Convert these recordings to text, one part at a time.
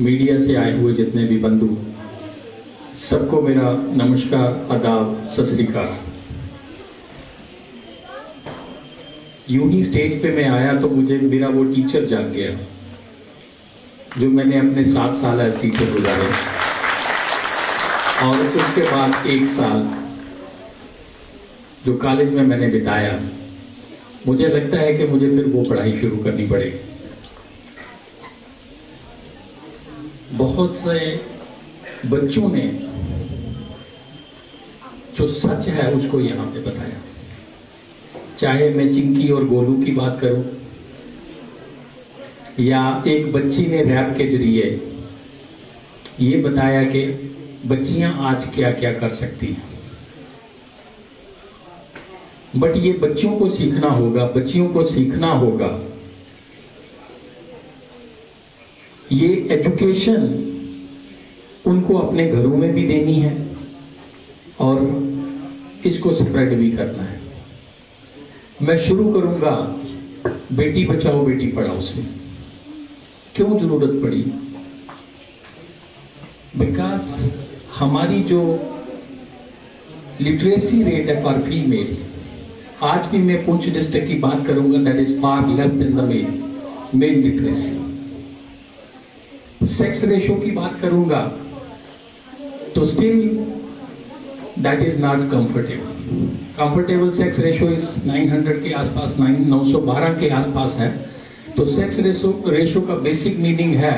Media से आए हुए जितने भी बंधु, सबको मेरा नमस्कार, आदाब, सत श्री अकाल। यूं ही स्टेज पे मैं आया तो मुझे मेरा वो टीचर जाग गया जो मैंने अपने 7 साल एज टीचर गुजारे, और उसके बाद 1 साल जो कॉलेज में मैंने बिताया, मुझे लगता है कि मुझे फिर वो पढ़ाई शुरू करनी पड़ेगी। बहुत से बच्चों ने जो सच है उसको यहाँ पे बताया, चाहे मैं चिंकी और गोलू की बात करूं या एक बच्ची ने रैप के जरिए ये बताया कि बच्चियां आज क्या क्या कर सकती हैं। बट ये बच्चों को सीखना होगा, बच्चियों को सीखना होगा। ये एजुकेशन उनको अपने घरों में भी देनी है और इसको स्प्रेड भी करना है। मैं शुरू करूंगा बेटी बचाओ बेटी पढ़ाओ से। क्यों जरूरत पड़ी? बिकॉज हमारी जो लिटरेसी रेट है फॉर फीमेल, आज भी मैं पुंछ डिस्ट्रिक्ट की बात करूंगा, that is far less than the mail literacy. Sex ratio की बात करूंगा तो still that is not comfortable sex ratio is 900 के आसपास, 912 के आसपास है। तो सेक्स रेशो का बेसिक मीनिंग है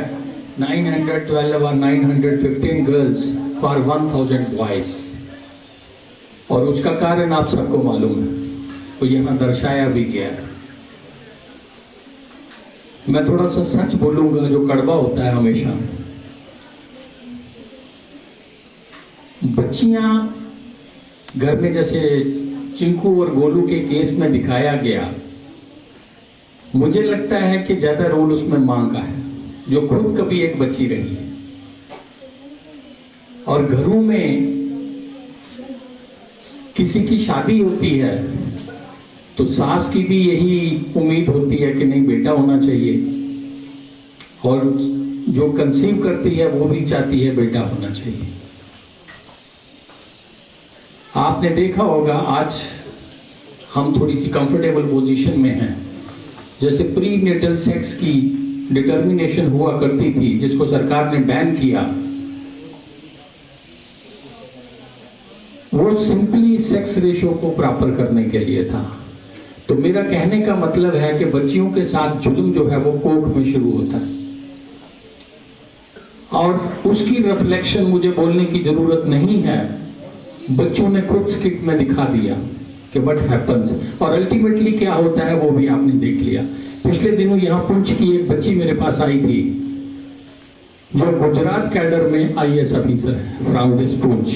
912 और 915 गर्ल्स फॉर 1000 बॉयज, और उसका कारण आप सबको मालूम है, तो यहां दर्शाया भी गया है। मैं थोड़ा सा सच बोलूंगा जो कड़वा होता है हमेशा। बच्चियां घर में, जैसे चिंकू और गोलू के केस में दिखाया गया, मुझे लगता है कि ज्यादा रोल उसमें मां का है, जो खुद कभी एक बच्ची रही है। और घरों में किसी की शादी होती है तो सास की भी यही उम्मीद होती है कि नहीं बेटा होना चाहिए, और जो कंसीव करती है वो भी चाहती है बेटा होना चाहिए। आपने देखा होगा आज हम थोड़ी सी कंफर्टेबल पोजीशन में हैं। जैसे प्री नेटल सेक्स की डिटर्मिनेशन हुआ करती थी, जिसको सरकार ने बैन किया, वो सिंपली सेक्स रेशो को प्रॉपर करने के लिए था। तो मेरा कहने का मतलब है कि बच्चियों के साथ जुल्म जो है वो कोख में शुरू होता है, और उसकी रिफ्लेक्शन मुझे बोलने की जरूरत नहीं है, बच्चों ने खुद स्किट में दिखा दिया कि व्हाट हैपेंस, और अल्टीमेटली क्या होता है वो भी आपने देख लिया। पिछले दिनों यहां पुंछ की एक बच्ची मेरे पास आई थी जो गुजरात कैडर में IAS ऑफिसर है, फ्रॉम दिस पुंछ।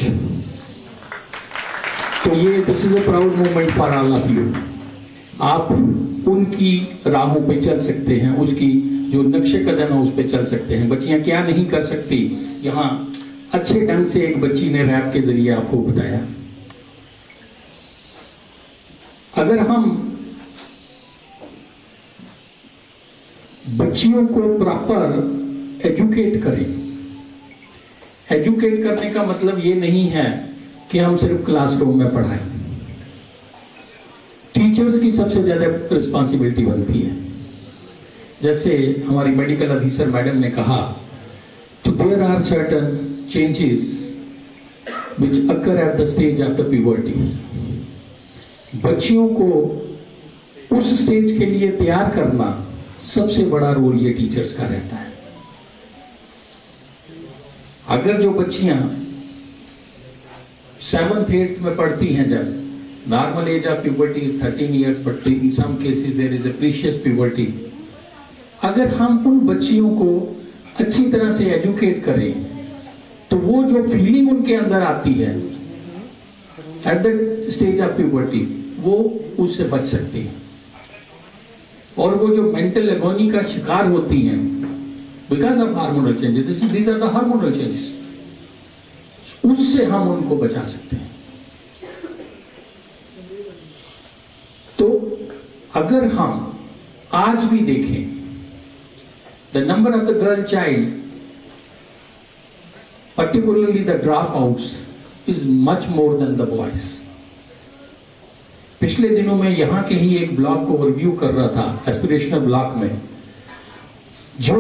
तो ये this is a proud moment for all of you. आप उनकी राहों पे चल सकते हैं, उसकी जो नक्शे कदम है उस पे चल सकते हैं। बच्चियां क्या नहीं कर सकती, यहां अच्छे ढंग से एक बच्ची ने रैप के जरिए आपको बताया। अगर हम बच्चियों को प्रॉपर एजुकेट करें, एजुकेट करने का मतलब ये नहीं है कि हम सिर्फ क्लासरूम में पढ़ाएं। टीचर्स की सबसे ज्यादा रिस्पॉन्सिबिलिटी बनती है। जैसे हमारी मेडिकल ऑफिसर मैडम ने कहा, तो there are certain changes which occur at the stage of the puberty. बच्चियों को उस स्टेज के लिए तैयार करना सबसे बड़ा रोल ये टीचर्स का रहता है। अगर जो बच्चियां 7th 8th में पढ़ती हैं, जब normal age of puberty is 13 years, but in some cases there is a precious puberty. अगर हम उन बच्चियों को अच्छी तरह से एजुकेट करें तो वो जो फीलिंग उनके अंदर आती है eight the stage of puberty, वो उससे बच सकती है। और वो जो मेंटल एगोनी का शिकार होती हैं because of hormonal changes, these are the hormonal changes, उससे हम उनको बचा सकते हैं। तो अगर हम आज भी देखें, the number of the girl child particularly the dropouts, is much more than the boys. पिछले दिनों में यहाँ के ही एक ब्लॉक को ओवरव्यू कर रहा था, एस्पिरेशनल ब्लॉक में, जो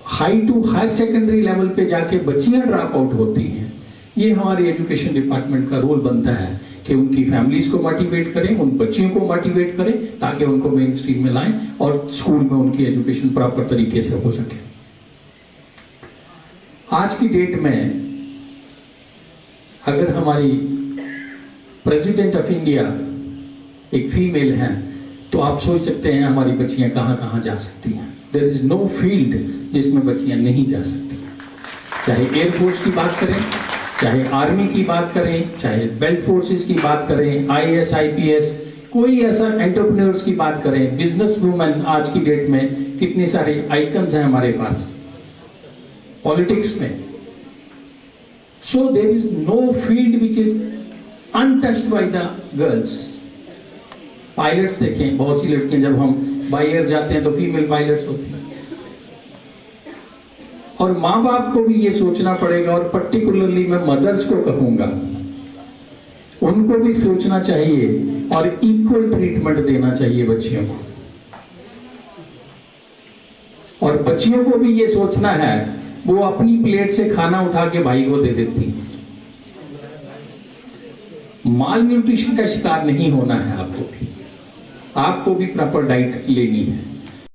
high to higher secondary level पे जाके बच्चियां ड्रॉप आउट होती हैं। ये हमारे एजुकेशन डिपार्टमेंट का रोल बनता है कि उनकी फैमिलीज को मोटिवेट करें, उन बच्चियों को मोटिवेट करें, ताकि उनको मेन स्ट्रीम में लाएं और स्कूल में उनकी एजुकेशन प्रॉपर तरीके से हो सके। आज की डेट में अगर हमारी प्रेसिडेंट ऑफ इंडिया एक फीमेल है, तो आप सोच सकते हैं हमारी बच्चियां कहां कहां जा सकती हैं। देयर इज नो फील्ड जिसमें बच्चियां नहीं जा सकती, चाहे एयरफोर्स की बात करें, चाहे आर्मी की बात करें, चाहे बेल्ट फोर्सेस की बात करें, आईएएस आईपीएस, कोई ऐसा एंटरप्रेन्योर्स की बात करें, बिजनेस वुमेन। आज की डेट में कितने सारे आइकन्स हैं हमारे पास पॉलिटिक्स में। So there is no field which is untouched by the girls. Pilots देखें, बहुत सी लड़कियां जब हम बाय एयर जाते हैं तो फीमेल पायलट्स होती हैं। और मां बाप को भी ये सोचना पड़ेगा, और पर्टिकुलरली मैं मदर्स को कहूंगा, उनको भी सोचना चाहिए और इक्वल ट्रीटमेंट देना चाहिए बच्चियों को। और बच्चियों को भी ये सोचना है, वो अपनी प्लेट से खाना उठा के भाई को दे देती है। माल न्यूट्रिशन का शिकार नहीं होना है आपको भी प्रॉपर डाइट लेनी है।